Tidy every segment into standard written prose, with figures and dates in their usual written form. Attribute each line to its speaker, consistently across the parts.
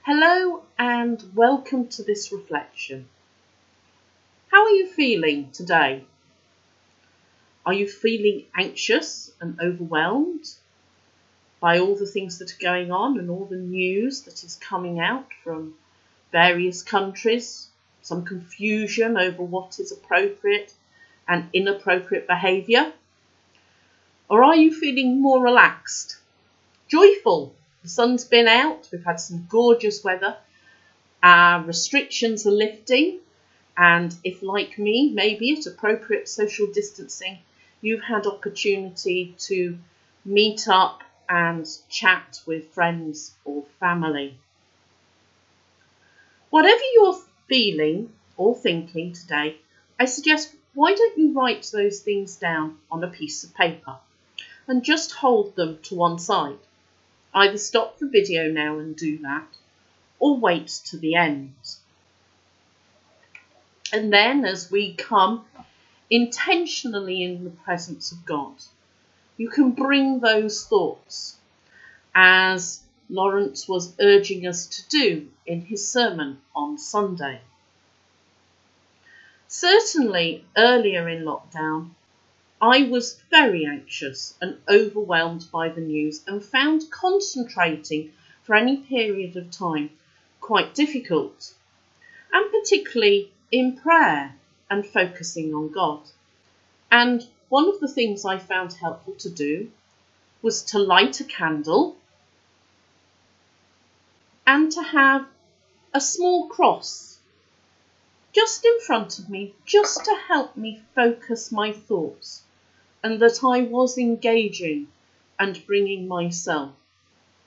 Speaker 1: Hello and welcome to this reflection. How are you feeling today? Are you feeling anxious and overwhelmed by all the things that are going on and all the news that is coming out from various countries? Some confusion over what is appropriate and inappropriate behaviour? Or are you feeling more relaxed, joyful? The sun's been out, we've had some gorgeous weather, our restrictions are lifting, and if, like me, maybe at appropriate social distancing, you've had opportunity to meet up and chat with friends or family. Whatever you're feeling or thinking today, I suggest why don't you write those things down on a piece of paper and just hold them to one side. Either stop the video now and do that, or wait to the end. And then as we come intentionally in the presence of God, you can bring those thoughts, as Lawrence was urging us to do in his sermon on Sunday. Certainly earlier in lockdown, I was very anxious and overwhelmed by the news and found concentrating for any period of time quite difficult, and particularly in prayer and focusing on God. And one of the things I found helpful to do was to light a candle and to have a small cross just in front of me, just to help me focus my thoughts, and that I was engaging and bringing myself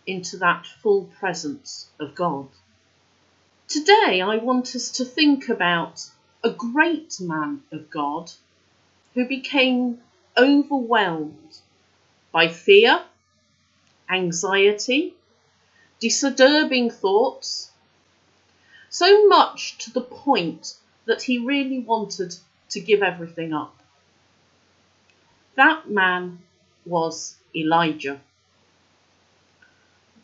Speaker 1: into that full presence of God. Today I want us to think about a great man of God who became overwhelmed by fear, anxiety, disturbing thoughts, so much to the point that he really wanted to give everything up. That man was Elijah.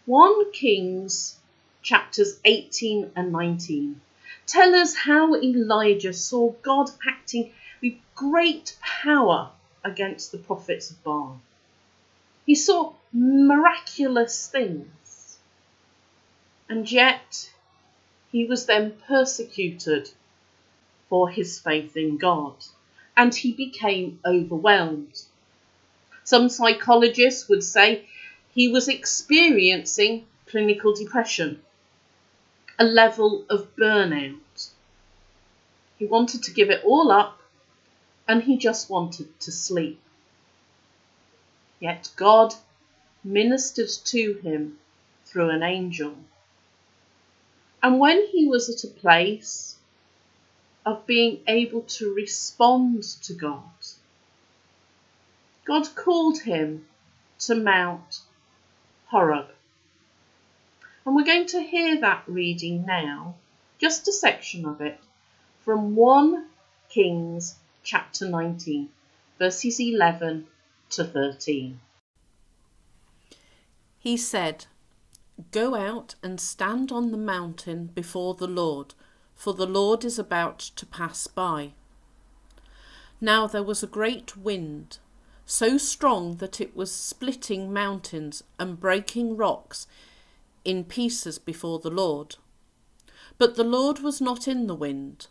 Speaker 1: 1 Kings chapters 18 and 19 tell us how Elijah saw God acting with great power against the prophets of Baal. He saw miraculous things, and yet he was then persecuted for his faith in God, and he became overwhelmed. Some psychologists would say he was experiencing clinical depression, a level of burnout. He wanted to give it all up, and he just wanted to sleep. Yet God ministered to him through an angel. And when he was at a place of being able to respond to God, God called him to Mount Horeb. And we're going to hear that reading now, just a section of it, from 1 Kings chapter 19, verses 11 to 13.
Speaker 2: He said, "Go out and stand on the mountain before the Lord, for the Lord is about to pass by." Now there was a great wind, so strong that it was splitting mountains and breaking rocks in pieces before the Lord. But the Lord was not in the wind.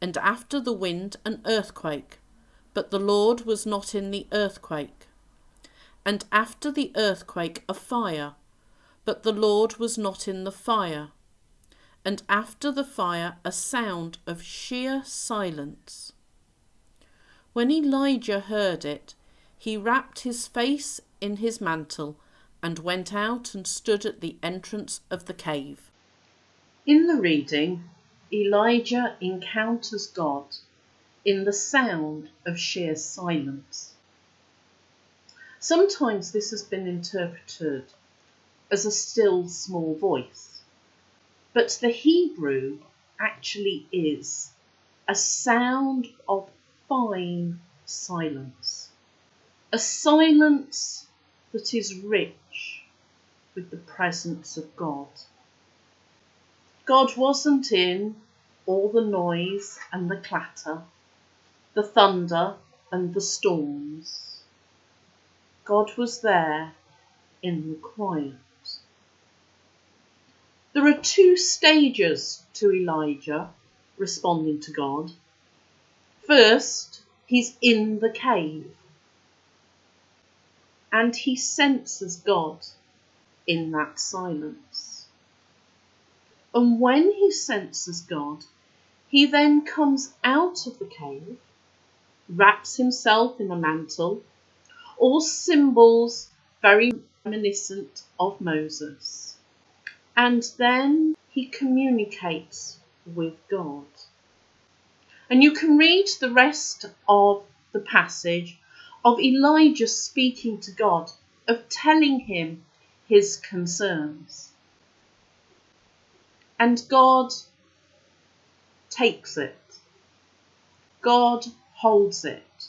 Speaker 2: And after the wind an earthquake, but the Lord was not in the earthquake. And after the earthquake a fire, but the Lord was not in the fire. And after the fire a sound of sheer silence. When Elijah heard it, he wrapped his face in his mantle and went out and stood at the entrance of the cave.
Speaker 1: In the reading, Elijah encounters God in the sound of sheer silence. Sometimes this has been interpreted as a still small voice, but the Hebrew actually is a sound of fine silence, a silence that is rich with the presence of God. God wasn't in all the noise and the clatter, the thunder and the storms. God was there in the quiet. There are two stages to Elijah responding to God. First, he's in the cave and he senses God in that silence. And when he senses God, he then comes out of the cave, wraps himself in a mantle, all symbols very reminiscent of Moses. And then he communicates with God. And you can read the rest of the passage of Elijah speaking to God, of telling him his concerns. And God takes it. God holds it.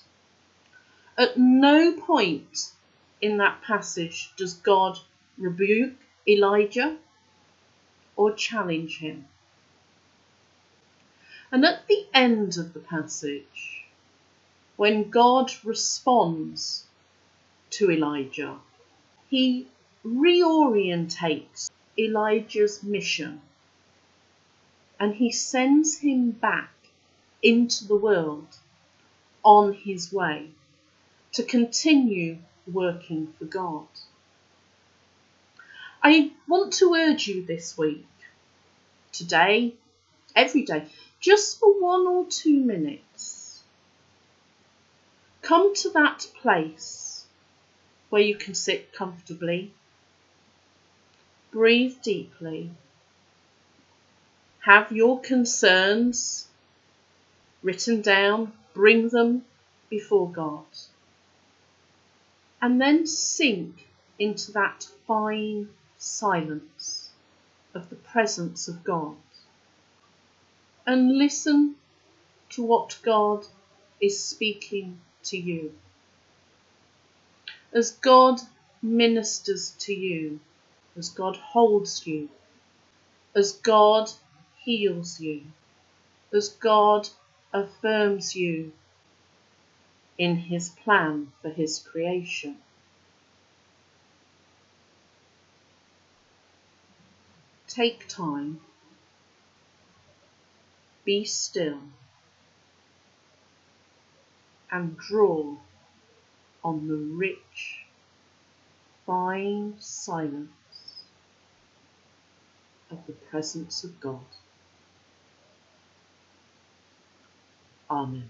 Speaker 1: At no point in that passage does God rebuke Elijah or challenge him. And at the end of the passage, when God responds to Elijah, he reorientates Elijah's mission and he sends him back into the world on his way to continue working for God. I want to urge you this week, today, every day, just for 1 or 2 minutes, come to that place where you can sit comfortably, breathe deeply, have your concerns written down, bring them before God, and then sink into that fine silence of the presence of God and listen to what God is speaking to you. As God ministers to you, as God holds you, as God heals you, as God affirms you in his plan for his creation. Take time, be still, and draw on the rich, fine silence of the presence of God. Amen.